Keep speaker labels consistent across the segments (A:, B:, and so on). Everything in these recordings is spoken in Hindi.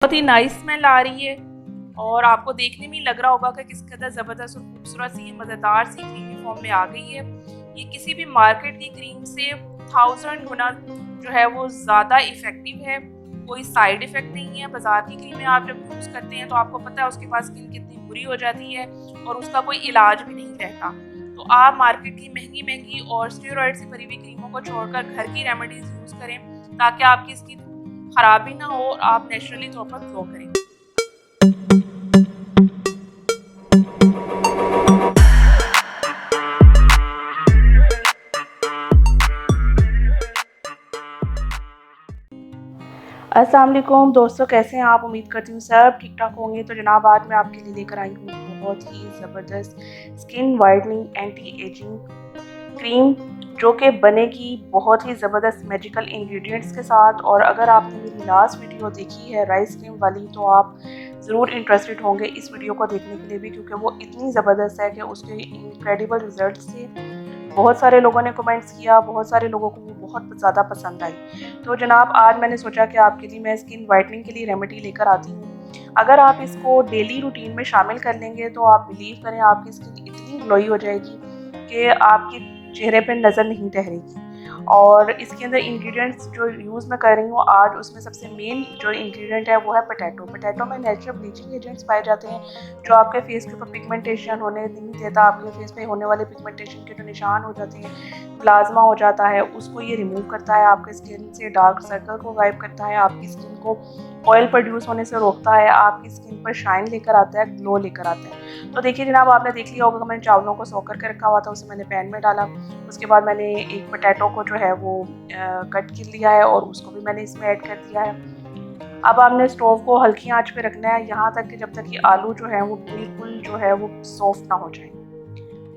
A: बहुत ही नाइस स्मेल आ रही है और आपको देखने में ही लग रहा होगा कि किस कदर ज़बरदस्त और खूबसूरत सी मज़ेदार सी क्रीमी फॉर्म में आ गई है। ये किसी भी मार्केट की क्रीम से 1000 गुना जो है वो ज़्यादा इफ़ेक्टिव है। कोई साइड इफ़ेक्ट नहीं है। बाज़ार की क्रीमें आप जब यूज़ करते हैं तो आपको पता है उसके बाद स्किन कितनी बुरी हो जाती है और उसका कोई इलाज भी नहीं रहता। तो आप मार्केट की महंगी-महंगी और स्टेरॉइड से भरी हुई क्रीमों को छोड़कर घर की रेमेडीज़ यूज़ करें ताकि आपकी स्किन खराब भी ना हो और आप नेचुरली तौर पर ग्लो करें। अस्सलाम वालेकुम दोस्तों, कैसे हैं आप? उम्मीद करती हूँ सब ठीक ठाक होंगे। तो जनाब आज मैं आपके लिए लेकर आई हूँ बहुत ही ज़बरदस्त skin whitening anti ageing cream, जो कि बनेगी बहुत ही ज़बरदस्त मैजिकल इंग्रेडिएंट्स के साथ। और अगर आपने मेरी लास्ट वीडियो देखी है राइस क्रीम वाली तो आप ज़रूर इंटरेस्टेड होंगे इस वीडियो को देखने के लिए भी, क्योंकि वो इतनी ज़बरदस्त है कि उसके इनक्रेडिबल रिजल्ट थे। बहुत सारे लोगों ने कमेंट्स किया, बहुत सारे लोगों को वो बहुत ज़्यादा पसंद आई। तो जनाब आज मैंने सोचा कि आपके लिए मैं स्किन वाइटनिंग के लिए रेमेडी लेकर आती हूँ। अगर आप इसको डेली रूटीन में शामिल कर लेंगे तो आप बिलीव करें आपकी स्किन इतनी ग्लोई हो जाएगी कि आपके चेहरे पे नज़र नहीं ठहरेगी। और इसके अंदर इंग्रेडिएंट्स जो यूज़ मैं कर रही हूँ आज, उसमें सबसे मेन जो इंग्रेडिएंट है वो है पोटैटो। पोटैटो में नेचुरल ब्लीचिंग एजेंट्स पाए जाते हैं जो आपके फेस के ऊपर पिगमेंटेशन होने नहीं देता। आपके फेस पे होने वाले पिगमेंटेशन के जो निशान हो जाते हैं, प्लाज्मा हो जाता है, उसको ये रिमूव करता है। आपके स्किन से डार्क सर्कल को गायब करता है, आपकी स्किन को ऑयल प्रोड्यूस होने से रोकता है, आपकी स्किन पर शाइन लेकर आता है, ग्लो लेकर आता है। तो देखिए जनाब, आपने देख लिया होगा कि मैंने चावलों को सोख करके रखा हुआ था, उसे मैंने पैन में डाला। उसके बाद मैंने एक पोटैटो को जो है वो कट कर लिया है और उसको भी मैंने इसमें ऐड कर दिया है। अब आपने स्टोव को हल्की आंच पे रखना है यहाँ तक कि जब तक ये आलू जो है वो बिल्कुल जो है वो सॉफ्ट ना हो जाए।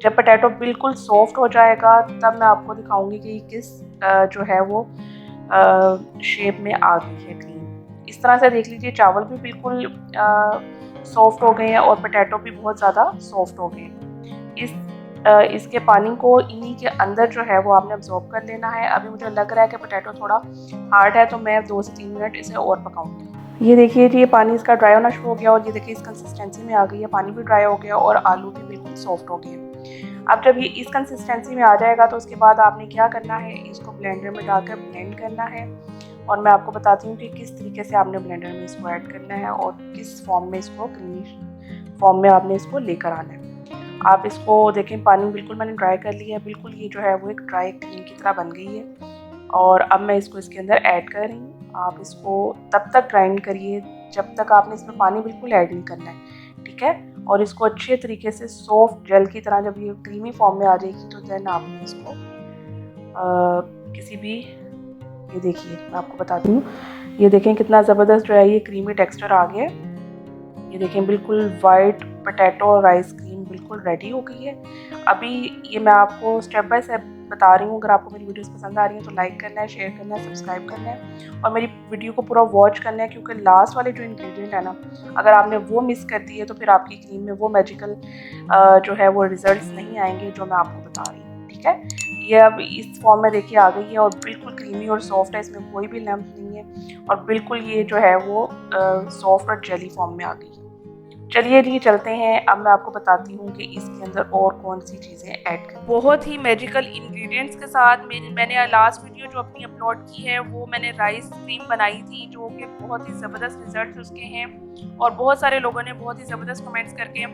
A: जब पोटैटो बिल्कुल सॉफ्ट हो जाएगा तब मैं आपको दिखाऊंगी कि किस जो है वो शेप में आ गई है क्रीम। इस तरह से देख लीजिए, चावल भी बिल्कुल सॉफ्ट हो गए हैं और पोटैटो भी बहुत ज़्यादा सॉफ्ट हो गए हैं। इसके पानी को इन्हीं के अंदर जो है वो आपने अब्जॉर्ब कर लेना है। अभी मुझे लग रहा है कि पोटैटो थोड़ा हार्ड है तो मैं 2 से 3 मिनट इसे और पकाऊंगी। ये देखिए जी, ये पानी इसका ड्राई होना शुरू हो गया और ये देखिए इस कंसिस्टेंसी में आ गई है। पानी भी ड्राई हो गया और आलू भी बिल्कुल सॉफ्ट हो गए। अब जब ये इस कंसिस्टेंसी में आ जाएगा तो उसके बाद आपने क्या करना है, इसको ब्लेंडर में डालकर ब्लेंड करना है। और मैं आपको बताती हूँ कि किस तरीके से आपने ब्लेंडर में इसको ऐड करना है और किस फॉर्म में इसको क्रीमी फॉर्म में आपने इसको लेकर आना है। आप इसको देखें, पानी बिल्कुल मैंने ड्राई कर लिया है, बिल्कुल ये जो है वो एक ड्राई क्रीम की तरह बन गई है। और अब मैं इसको इसके अंदर ऐड कर रही हूँ। आप इसको तब तक ग्राइंड करिए जब तक आपने इसमें पानी बिल्कुल ऐड नहीं करना है, ठीक है। और इसको अच्छे तरीके से सॉफ्ट जेल की तरह जब ये क्रीमी फॉर्म में आ जाएगी तो देन आपने इसको किसी भी, ये देखिए मैं आपको बताती हूँ, ये देखें कितना ज़बरदस्त जो है ये क्रीमी टेक्सचर आ गया है। ये देखें बिल्कुल वाइट पोटैटो और राइस क्रीम बिल्कुल रेडी हो गई है। अभी ये मैं आपको स्टेप बाय स्टेप बता रही हूँ। अगर आपको मेरी वीडियोस पसंद आ रही हैं तो लाइक करना है, शेयर करना है, सब्सक्राइब करना है और मेरी वीडियो को पूरा वॉच करना है, क्योंकि लास्ट वाले जो इंग्रेडिएंट है ना, अगर आपने वो मिस कर दी है तो फिर आपकी क्रीम में वो मैजिकल जो है वो रिजल्ट्स नहीं आएंगे जो मैं आपको बता रही हूँ, ठीक है। ये अब इस फॉर्म में देखिए आ गई है और बिल्कुल क्रीमी और सॉफ्ट है, इसमें कोई भी लम्प नहीं है और बिल्कुल ये जो है वो सॉफ्ट और जेली फॉर्म में आ गई है। चलिए जी चलते हैं। अब मैं आपको बताती हूँ कि इसके अंदर और कौन सी चीज़ें ऐड करें। बहुत ही मैजिकल इंग्रेडिएंट्स के साथ मैंने लास्ट वीडियो जो अपनी अपलोड की है वो मैंने राइस क्रीम बनाई थी, जो कि बहुत ही ज़बरदस्त रिजल्ट उसके हैं और बहुत सारे लोगों ने बहुत ही ज़बरदस्त कमेंट्स करके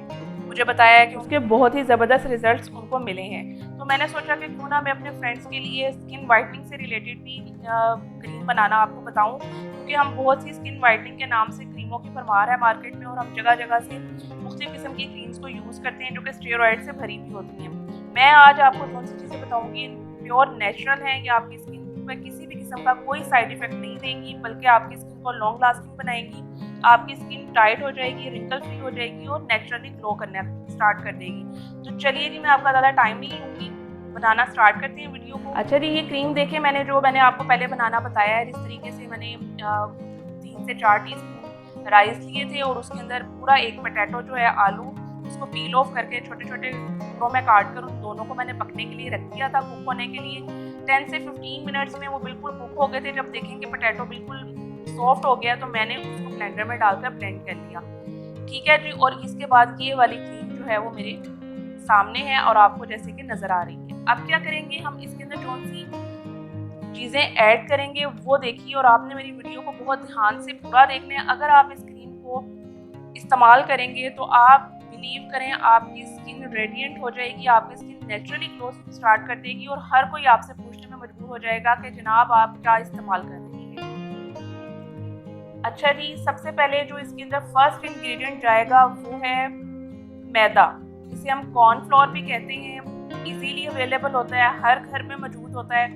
A: मुझे बताया है कि उसके बहुत ही ज़बरदस्त रिजल्ट्स उनको मिले हैं। तो मैंने सोचा कि क्यों ना मैं अपने फ्रेंड्स के लिए स्किन वाइटनिंग से रिलेटेड भी क्रीम बनाना आपको बताऊँ, क्योंकि हम बहुत सी स्किन वाइटनिंग के नाम से क्रीमों की भरमार है मार्केट में और हम जगह जगह से मुख्तलिफ किस्म की क्रीम्स को यूज़ करते हैं जो कि स्टेरॉइड से भरी हुई होती हैं। मैं आज आपको कौन सी चीज़ें बताऊंगी प्योर नेचुरल हैं, कि आपकी स्किन में किसी भी किस्म का कोई साइड इफेक्ट नहीं देंगी, बल्कि आपकी स्किन को लॉन्ग लास्टिंग बनाएंगी। आपकी स्किन टाइट हो जाएगी, रिंकल फ्री हो जाएगी और नेचुरली ग्लो करना स्टार्ट कर देगी। तो चलिए जी, मैं आपका ज़्यादा टाइम नहीं लूँगी, बनाना स्टार्ट करते हैं वीडियो को। अच्छा जी, ये क्रीम देखिए मैंने आपको पहले बनाना बताया है। इस तरीके से मैंने 3 से 4 टीस्पून राइस लिए थे और उसके अंदर पूरा एक पोटैटो जो है आलू, उसको पील ऑफ करके छोटे छोटे टुकड़ों में काट कर उन दोनों को मैंने पकने के लिए रख दिया था, कुक होने के लिए। 10 से 15 मिनट्स में वो बिल्कुल कुक हो गए थे। जब देखेंगे पोटैटो बिल्कुल सॉफ्ट हो गया तो मैंने उसको ब्लेंडर में डालकर ब्लेंड कर लिया। ठीक है जी। और इसके बाद ये वाली क्रीम जो है वो मेरे सामने है और आपको जैसे कि नज़र आ रही है। अब क्या करेंगे, हम इसके अंदर कौन सी चीज़ें ऐड करेंगे वो देखिए, और आपने मेरी वीडियो को बहुत ध्यान से पूरा देखना है। अगर आप इस क्रीम को इस्तेमाल करेंगे तो आप बिलीव करें आपकी स्किन रेडिएंट हो जाएगी, आपकी स्किन नेचुरली ग्लो स्टार्ट कर देगी और हर कोई आपसे पूछने में मजबूर हो जाएगा कि जनाब आप क्या इस्तेमाल कर रही हैं। अच्छा जी, सबसे पहले जो इसके अंदर फर्स्ट इंग्रेडिएंट जाएगा वो है मैदा, जिसे हम कॉर्नफ्लोर भी कहते हैं। इजीली अवेलेबल होता है, हर घर में मौजूद होता है।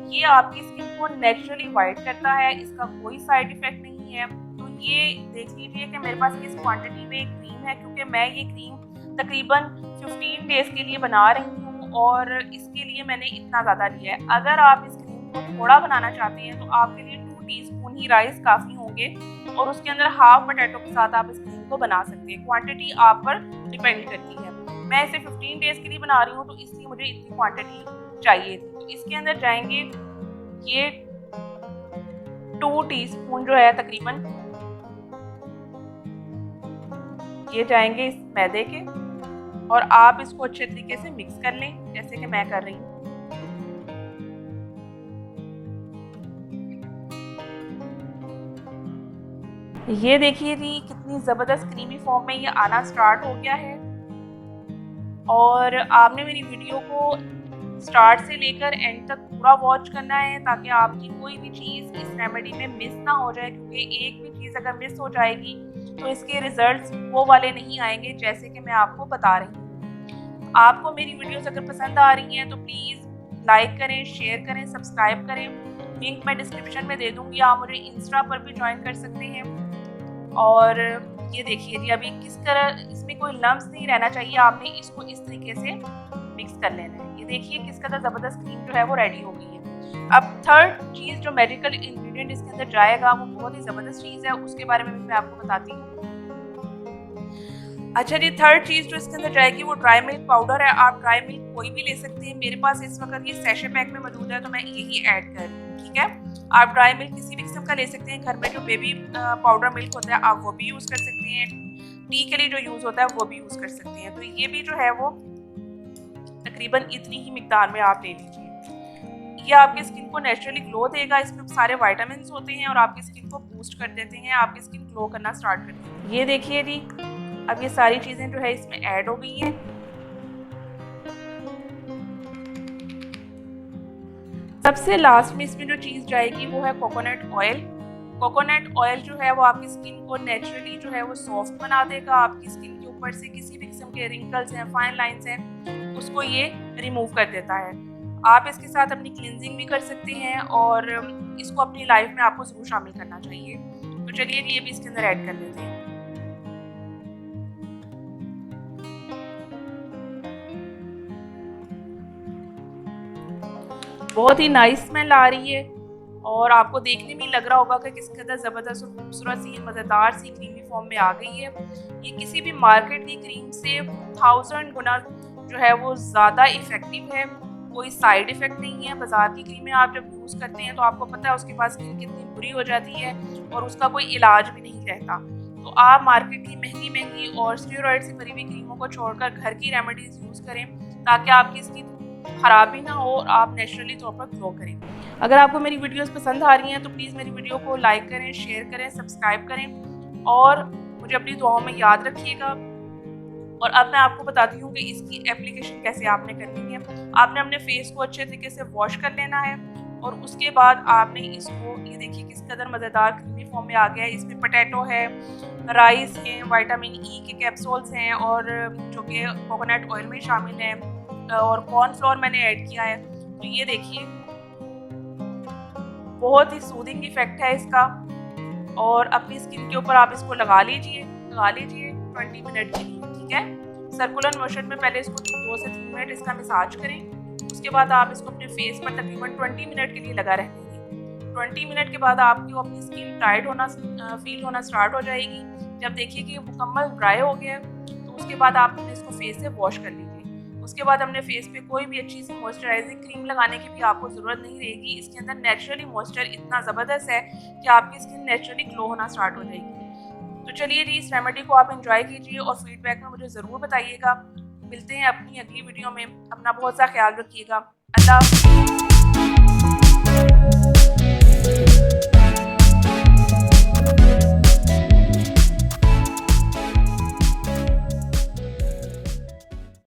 A: ये आपकी स्किन को नेचुरली वाइट करता है, इसका कोई साइड इफेक्ट नहीं है। तो ये देख लीजिए कि मेरे पास इस क्वांटिटी में एक क्रीम है, क्योंकि मैं ये क्रीम तकरीबन 15 डेज के लिए बना रही हूँ और इसके लिए मैंने इतना ज़्यादा लिया है। अगर आप इस क्रीम को थोड़ा बनाना चाहते हैं तो आपके लिए 2 टीस्पून ही राइस काफ़ी होंगे और उसके अंदर हाफ पोटैटो के साथ आप इस क्रीम को बना सकते हैं। क्वांटिटी आप पर डिपेंड करती है। मैं इसे 15 डेज के लिए बना रही हूँ तो इसलिए मुझे इतनी क्वांटिटी चाहिए थी। तो इसके अंदर जाएंगे ये 2 टीस्पून जो है तकरीबन, ये जाएंगे इस मैदे के, और आप इसको अच्छे तरीके से मिक्स कर लें जैसे कि मैं कर रही हूँ। ये देखिए जी कितनी ज़बरदस्त क्रीमी फॉर्म में ये आना स्टार्ट हो गया है। और आपने मेरी वीडियो को स्टार्ट से लेकर एंड तक पूरा वॉच करना है ताकि आपकी कोई भी चीज़ इस रेमेडी में मिस ना हो जाए, क्योंकि एक भी चीज़ अगर मिस हो जाएगी तो इसके रिजल्ट्स वो वाले नहीं आएंगे जैसे कि मैं आपको बता रही हूँ। आपको मेरी वीडियोस अगर पसंद आ रही हैं तो प्लीज़ लाइक करें, शेयर करें, सब्सक्राइब करें। लिंक मैं डिस्क्रिप्शन में दे दूँगी, आप मुझे इंस्टा पर भी ज्वाइन कर सकते हैं। और ये देखिए जी अभी किस तरह इसमें कोई लम्स नहीं रहना चाहिए, आपने इसको इस तरीके से मिक्स कर लेना है। ये देखिए किस कदर ज़बरदस्त क्रीम जो है वो रेडी हो गई है। अब थर्ड चीज़ जो मेडिकल इंग्रेडिएंट इसके अंदर जाएगा वो बहुत ही ज़बरदस्त चीज़ है, उसके बारे में भी मैं आपको बताती हूँ। अच्छा जी, थर्ड चीज़ जो इसके अंदर जाएगी वो ड्राई मिल्क पाउडर है। आप ड्राई मिल्क कोई भी ले सकते हैं, मेरे पास इस वक्त ये सैशे पैक में मौजूद है तो मैं यही ऐड कर रही हूँ। ठीक है, आप ड्राई मिल्क किसी भी किस्म का ले सकते हैं। घर में जो बेबी पाउडर मिल्क होता है आप वो भी यूज़ कर सकते हैं। टी के लिए जो यूज़ होता है वो भी यूज़ कर सकते हैं। तो ये भी जो है वो तकरीबन इतनी ही मिकदार में आप ले लीजिए। ये आपकी स्किन को नेचुरली ग्लो देगा, इसमें सारे विटामिन होते हैं और आपकी स्किन को बूस्ट कर देते हैं, आपकी स्किन ग्लो करना स्टार्ट कर देती है। ये देखिए जी अब ये सारी चीज़ें जो है इसमें ऐड हो गई हैं। सबसे लास्ट में इसमें जो चीज़ जाएगी वो है कोकोनट ऑयल। कोकोनट ऑयल जो है वो आपकी स्किन को नेचुरली जो है वो सॉफ्ट बना देगा। आपकी स्किन के ऊपर से किसी भी किस्म के रिंकल्स हैं, फाइन लाइंस हैं, उसको ये रिमूव कर देता है। आप इसके साथ अपनी क्लिनजिंग भी कर सकते हैं और इसको अपनी लाइफ में आपको ज़रूर शामिल करना चाहिए। तो चलिए ये भी इसके अंदर ऐड कर लेते हैं। बहुत ही नाइस स्मेल आ रही है और आपको देखने में लग रहा होगा कि किस कदर ज़बरदस्त और खूबसूरत सी मज़ेदार सी क्रीमी फॉर्म में आ गई है। ये किसी भी मार्केट की क्रीम से 1000 गुना जो है वो ज़्यादा इफ़ेक्टिव है। कोई साइड इफ़ेक्ट नहीं है। बाज़ार की क्रीमें आप जब यूज़ करते हैं तो आपको पता है उसके पास स्किन कितनी बुरी हो जाती है और उसका कोई इलाज भी नहीं रहता। तो आप मार्केट की महंगी और स्टेरॉइड से भरी हुई क्रीमों को छोड़कर घर की रेमेडीज़ यूज़ करें ताकि आपकी स्किन ख़राब भी ना हो और आप नेचुरली तौर पर ग्लो करें। अगर आपको मेरी वीडियोस पसंद आ रही हैं तो प्लीज़ मेरी वीडियो को लाइक करें, शेयर करें, सब्सक्राइब करें और मुझे अपनी दुआओं में याद रखिएगा। और अब मैं आपको बताती हूँ कि इसकी एप्लीकेशन कैसे आपने करनी है। आपने अपने फेस को अच्छे तरीके से वॉश कर लेना है और उसके बाद आपने इसको, ये देखिए किस कदर मज़ेदार क्रीमी फॉर्म में आ गया है। इसमें पोटैटो है, राइस हैं, विटामिन ई के कैप्सूल्स हैं और जो कि कोकोनट ऑयल में शामिल हैं और कॉर्नफ्लोर मैंने ऐड किया है। तो ये देखिए बहुत ही सूदिंग इफेक्ट है इसका और अपनी स्किन के ऊपर आप इसको लगा लीजिए 20 मिनट के लिए। ठीक है, सर्कुलर मोशन में पहले इसको 2 से 3 मिनट इसका मसाज करें। उसके बाद आप इसको अपने फेस पर तकरीबन 20 मिनट के लिए लगा रहने दें। 20 मिनट के बाद आपको अपनी स्किन टाइट होना फील होना स्टार्ट हो जाएगी। जब देखिए कि मुकम्मल ड्राई हो गया तो उसके बाद आप इसको फेस से वॉश कर लीजिए। उसके बाद हमने फेस पे कोई भी अच्छी सी मॉइस्चराइजिंग क्रीम लगाने की भी आपको ज़रूरत नहीं रहेगी। इसके अंदर नेचुरली मॉइस्चर इतना ज़बरदस्त है कि आपकी स्किन नेचुरली ग्लो होना स्टार्ट हो जाएगी। तो चलिए जी, इस रेमेडी को आप एंजॉय कीजिए और फीडबैक में मुझे ज़रूर बताइएगा। मिलते हैं अपनी अगली वीडियो में। अपना बहुत सा ख्याल रखिएगा। अल्लाह।